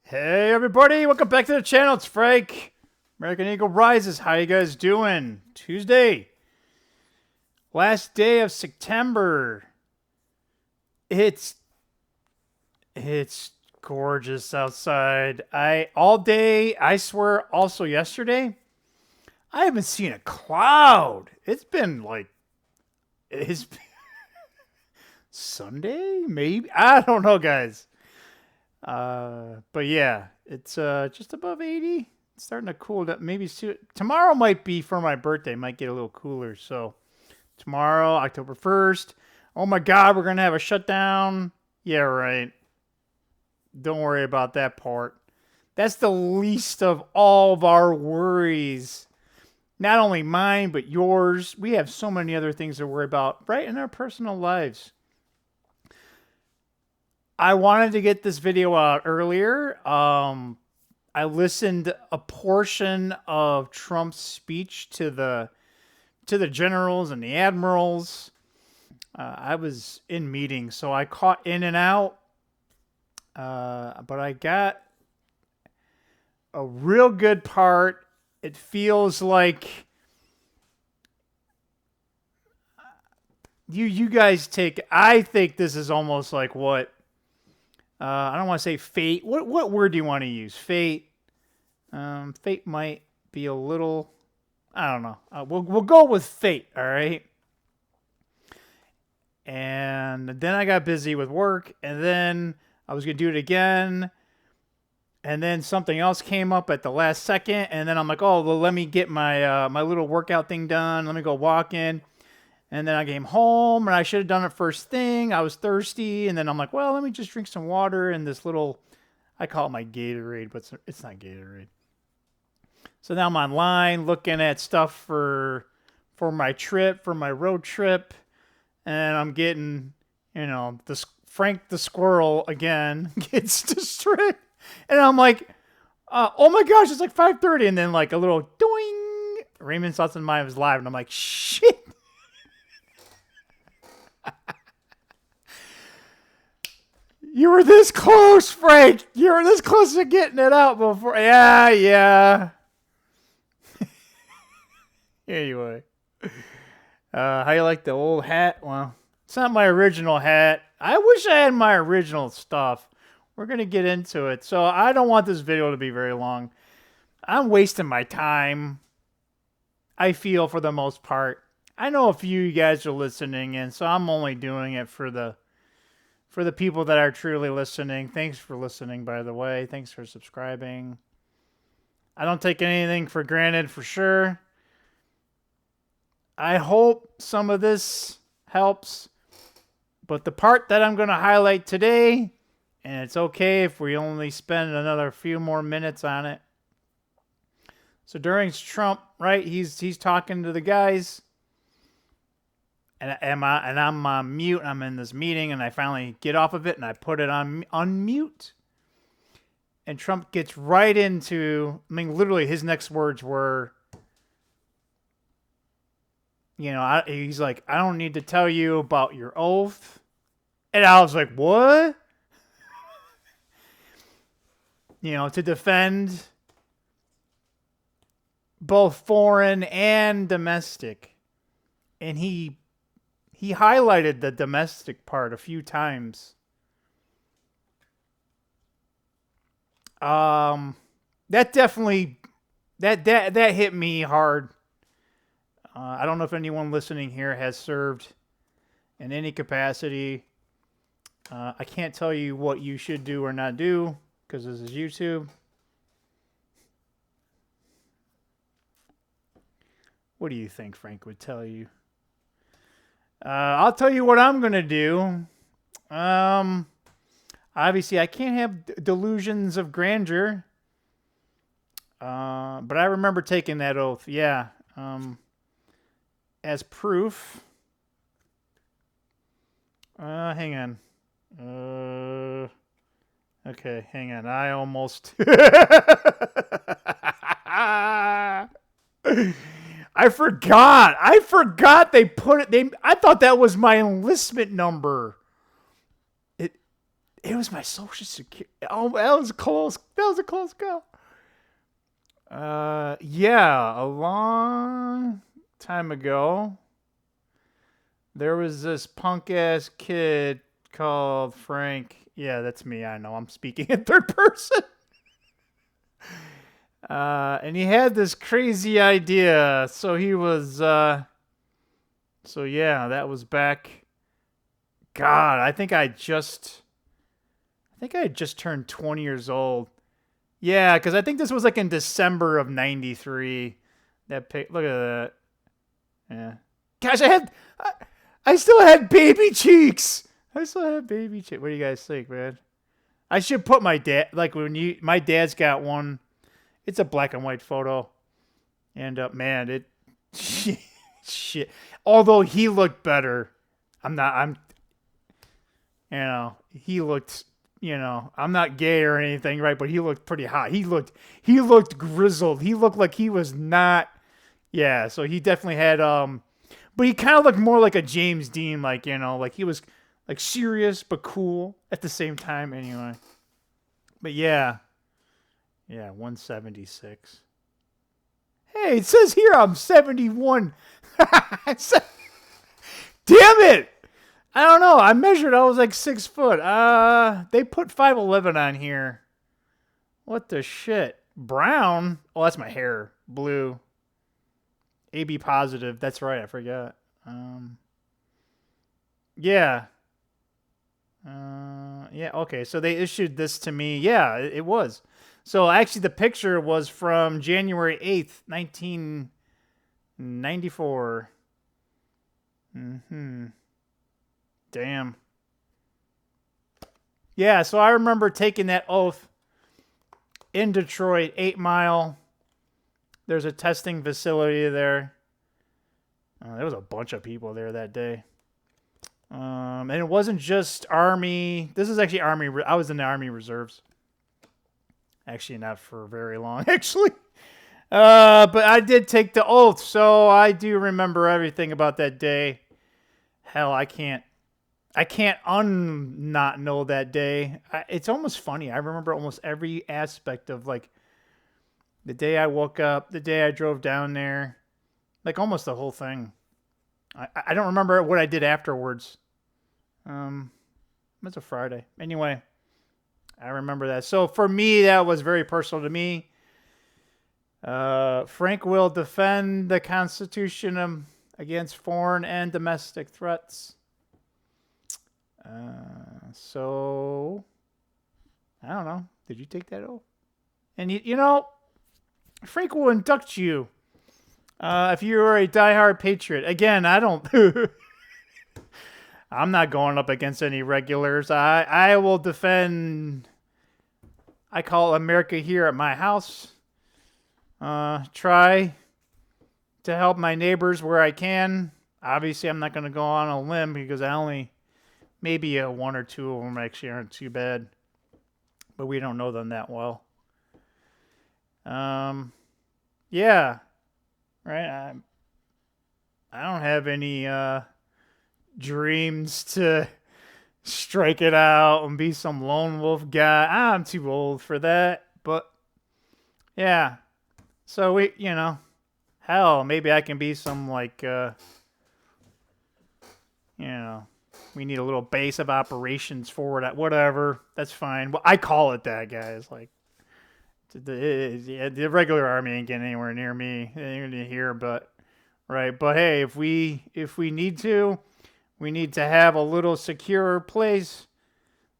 Hey everybody, welcome back to the channel. It's Frank. American Eagle Rises. How you guys doing? Tuesday. Last day of September. It's gorgeous outside. All day, I swear, also yesterday, I haven't seen a cloud. It's been Sunday, maybe? I don't know, guys. But yeah, it's just above 80. It's starting to cool down. Maybe tomorrow might be for my birthday. Might get a little cooler. So tomorrow, October 1st. Oh my God, we're gonna have a shutdown. Yeah, right. Don't worry about that part. That's the least of all of our worries. Not only mine, but yours. We have so many other things to worry about right in our personal lives. I wanted to get this video out earlier. I listened a portion of Trump's speech to the generals and the admirals. I was in meetings, so I caught in and out. But I got a real good part. It feels like you guys take. I think this is almost like what. I don't want to say fate. What word do you want to use? Fate. Fate might be a little. I don't know. We'll go with fate. All right. And then I got busy with work, and then I was gonna do it again, and then something else came up at the last second, and then I'm like, oh, well, let me get my my little workout thing done. Let me go walking. And then I came home, and I should have done it first thing. I was thirsty, and then I'm like, well, let me just drink some water and this little, I call it my Gatorade, but it's not Gatorade. So now I'm online looking at stuff for my trip, for my road trip, and I'm getting, this Frank the Squirrel again gets destroyed. And I'm like, oh my gosh, it's like 5:30, and then like a little doing. Raymond Sauce and Mine was live, and I'm like, shit. You were this close, Frank. You were this close to getting it out before. Yeah. Anyway. How you like the old hat? Well, it's not my original hat. I wish I had my original stuff. We're going to get into it. So I don't want this video to be very long. I'm wasting my time. I feel for the most part. I know a few of you guys are listening, and so I'm only doing it for the people that are truly listening. Thanks for listening, by the way. Thanks for subscribing. I don't take anything for granted, for sure. I hope some of this helps. But the part that I'm going to highlight today, and it's okay if we only spend another few more minutes on it. So during Trump, right, he's talking to the guys. And I'm on mute. I'm in this meeting, and I finally get off of it, and I put it on mute. And Trump gets right into, literally his next words were, he's like, I don't need to tell you about your oath. And I was like, what? To defend both foreign and domestic. And he highlighted the domestic part a few times. That definitely that hit me hard. I don't know if anyone listening here has served in any capacity. I can't tell you what you should do or not do because this is YouTube. What do you think Frank would tell you? I'll tell you what I'm going to do. Obviously, I can't have delusions of grandeur. But I remember taking that oath. Yeah. As proof. Hang on. Okay, hang on. I almost... I forgot they put it. I thought that was my enlistment number. It was my social security. Oh, that was close. That was a close call. Yeah, a long time ago, there was this punk ass kid called Frank. Yeah, that's me. I know. I'm speaking in third person. And he had this crazy idea. So he was. So yeah, that was back. God, I think I had just turned 20 years old. Yeah, because I think this was like in December of '93. That pic. Look at that. Yeah. Gosh, I still had baby cheeks. I still had baby cheeks. What do you guys think, man? I should put my dad, like my dad's got one. It's a black and white photo. And man, shit. Although he looked better. He looked, I'm not gay or anything, right? But he looked pretty hot. He looked grizzled. He looked like he was not, yeah. So he definitely had, but he kind of looked more like a James Dean, like he was like serious but cool at the same time. Anyway, but yeah, 176. Hey, it says here I'm 71. Damn it! I don't know. I measured. I was like 6 foot. They put 5'11" on here. What the shit? Brown? Oh, that's my hair. Blue. AB positive. That's right. I forgot. Yeah. Yeah. Okay. So they issued this to me. Yeah, it was. So actually, the picture was from January 8th, 1994. Damn. Yeah, so I remember taking that oath in Detroit, 8 Mile. There's a testing facility there. There was a bunch of people there that day. And it wasn't just Army. This is actually Army. I was in the Army Reserves. Actually, not for very long, actually. But I did take the oath, so I do remember everything about that day. Hell, I can't not know that day. It's almost funny. I remember almost every aspect of like the day I woke up, the day I drove down there, like almost the whole thing. I don't remember what I did afterwards. It's a Friday. Anyway, I remember that. So for me, that was very personal to me. Frank will defend the Constitution against foreign and domestic threats. So I don't know. Did you take that oath? And Frank will induct you if you are a diehard patriot. Again, I don't. I'm not going up against any regulars. I will defend. I call America here at my house. Try to help my neighbors where I can. Obviously, I'm not going to go on a limb because maybe one or two of them actually aren't too bad, but we don't know them that well. Yeah, right. I don't have any dreams to strike it out and be some lone wolf guy. I'm too old for that, but yeah. So hell, maybe I can be some like, we need a little base of operations for that. Whatever, that's fine. Well, I call it that, guys. Like, the regular army ain't getting anywhere near me. They ain't gonna hear, but right. But hey, if we need to, we need to have a little secure place.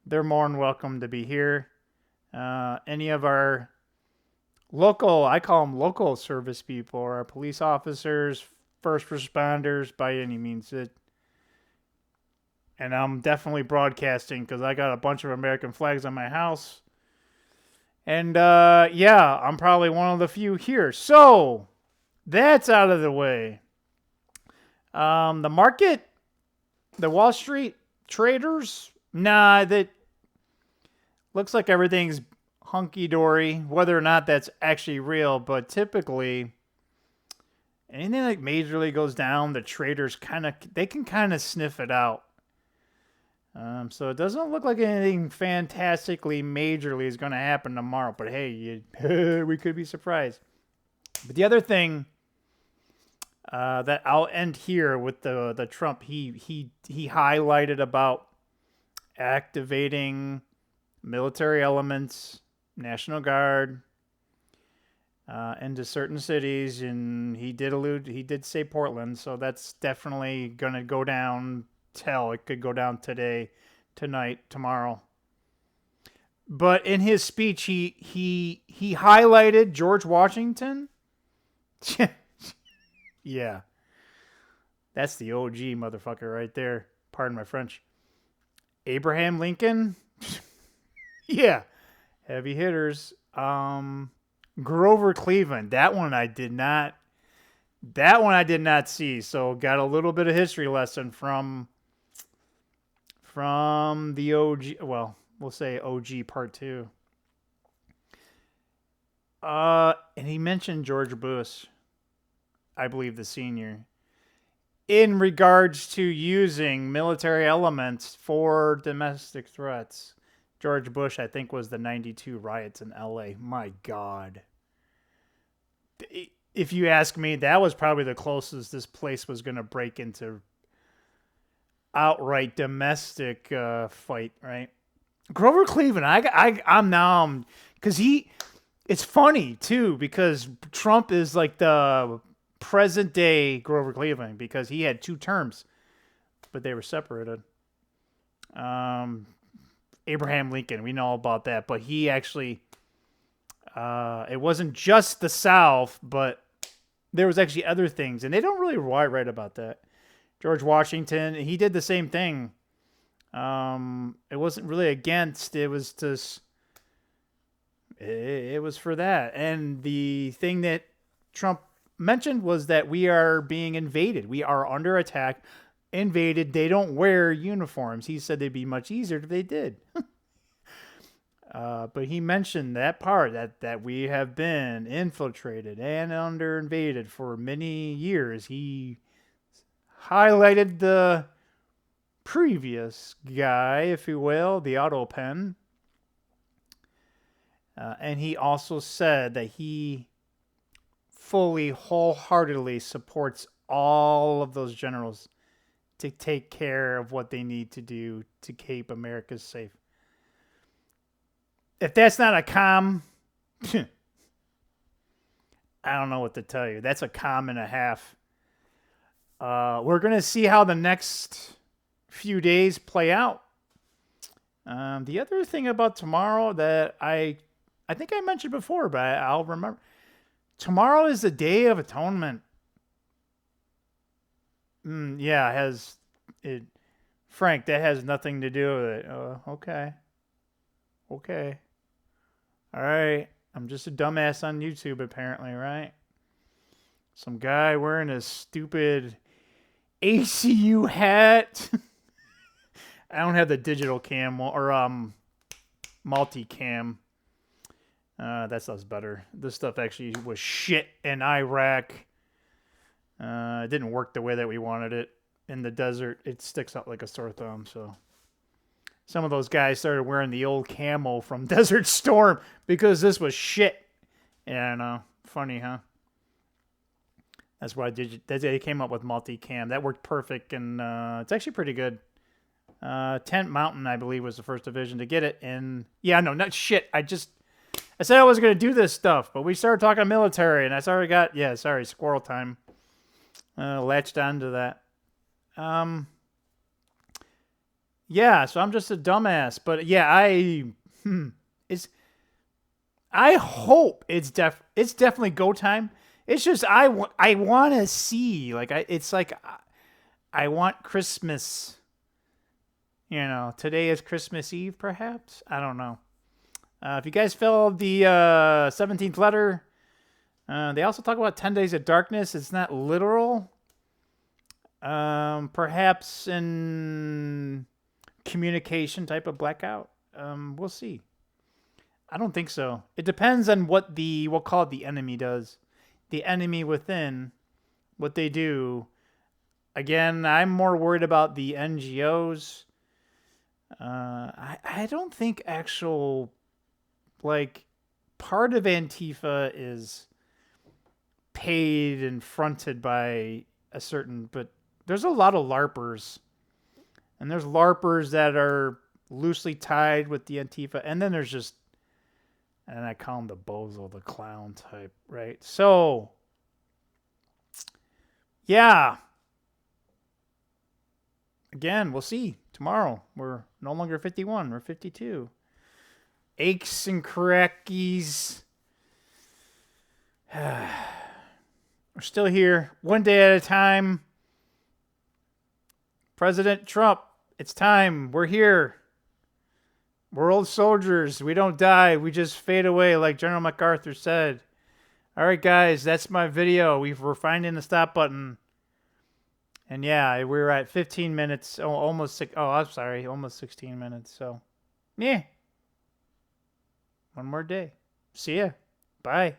They're more than welcome to be here. Any of our local, I call them local service people, or our police officers, first responders, by any means. And I'm definitely broadcasting because I got a bunch of American flags on my house. And yeah, I'm probably one of the few here. So that's out of the way. The market, the Wall Street traders, that looks like everything's hunky-dory, whether or not that's actually real. But typically, anything that majorly goes down, the traders they can kind of sniff it out. So it doesn't look like anything fantastically majorly is going to happen tomorrow. But hey, we could be surprised. But the other thing that I'll end here with the Trump, he highlighted about activating military elements, National Guard, into certain cities, and he did say Portland, so that's definitely gonna go down. It could go down today, tonight, tomorrow. But in his speech, he highlighted George Washington. Yeah, that's the OG motherfucker right there. Pardon my French. Abraham Lincoln. Yeah, heavy hitters. Grover Cleveland. That one I did not see. So got a little bit of history lesson from the OG. Well, we'll say OG part 2. And he mentioned George Bush, I believe the senior, in regards to using military elements for domestic threats. George Bush, I think, was the 92 riots in LA. My God. If you ask me, that was probably the closest this place was going to break into outright domestic fight, right? Grover Cleveland, I'm now, because it's funny too, because Trump is like the present day Grover Cleveland, because he had 2 terms, but they were separated. Abraham Lincoln, we know about that, but he actually, it wasn't just the South, but there was actually other things, and they don't really write about that. George Washington, he did the same thing. It wasn't really against, it was just, it was for that. And the thing that Trump mentioned was that we are being invaded. We are under attack, invaded. They don't wear uniforms. He said they'd be much easier if they did. But he mentioned that part, that we have been infiltrated and under invaded for many years. He highlighted the previous guy, if you will, the auto pen. And he also said that he fully, wholeheartedly supports all of those generals to take care of what they need to do to keep America safe. If that's not a calm, I don't know what to tell you. That's a calm and a half. We're going to see how the next few days play out. The other thing about tomorrow that I think I mentioned before, but I'll remember. Tomorrow is the Day of Atonement. Yeah, Frank, that has nothing to do with it. Okay. All right. I'm just a dumbass on YouTube, apparently, right? Some guy wearing a stupid ACU hat. I don't have the digital cam or multi-cam. That stuff's better. This stuff actually was shit in Iraq. It didn't work the way that we wanted it. In the desert, it sticks out like a sore thumb, so... Some of those guys started wearing the old camo from Desert Storm because this was shit. Yeah, funny, huh? That's why they came up with multi-cam. That worked perfect, and it's actually pretty good. Tent Mountain, I believe, was the first division to get it. And yeah, no, not shit. I said I was going to do this stuff, but we started talking military, and I already got, squirrel time. Latched onto that. Yeah, so I'm just a dumbass, but yeah, I hope it's definitely go time. It's just I want to see, like, I want Christmas. Today is Christmas Eve, perhaps. I don't know. If you guys filled the 17th letter, they also talk about 10 days of darkness. It's not literal. Perhaps in communication type of blackout. We'll see. I don't think so. It depends on what we'll call it, the enemy does. The enemy within, what they do. Again, I'm more worried about the NGOs. I don't think actual, like, part of Antifa is paid and fronted by a certain, but there's a lot of LARPers. And there's LARPers that are loosely tied with the Antifa. And then there's just, and I call him the bozo, the clown type, right? So, yeah. Again, we'll see tomorrow. We're no longer 51. We're 52. Aches and crackies. We're still here. One day at a time. President Trump, it's time. We're here. We're old soldiers. We don't die. We just fade away, like General MacArthur said. All right, guys, that's my video. We're finding the stop button. And yeah, we're at 15 minutes. Oh, almost I'm sorry. Almost 16 minutes. So, yeah. One more day. See ya. Bye.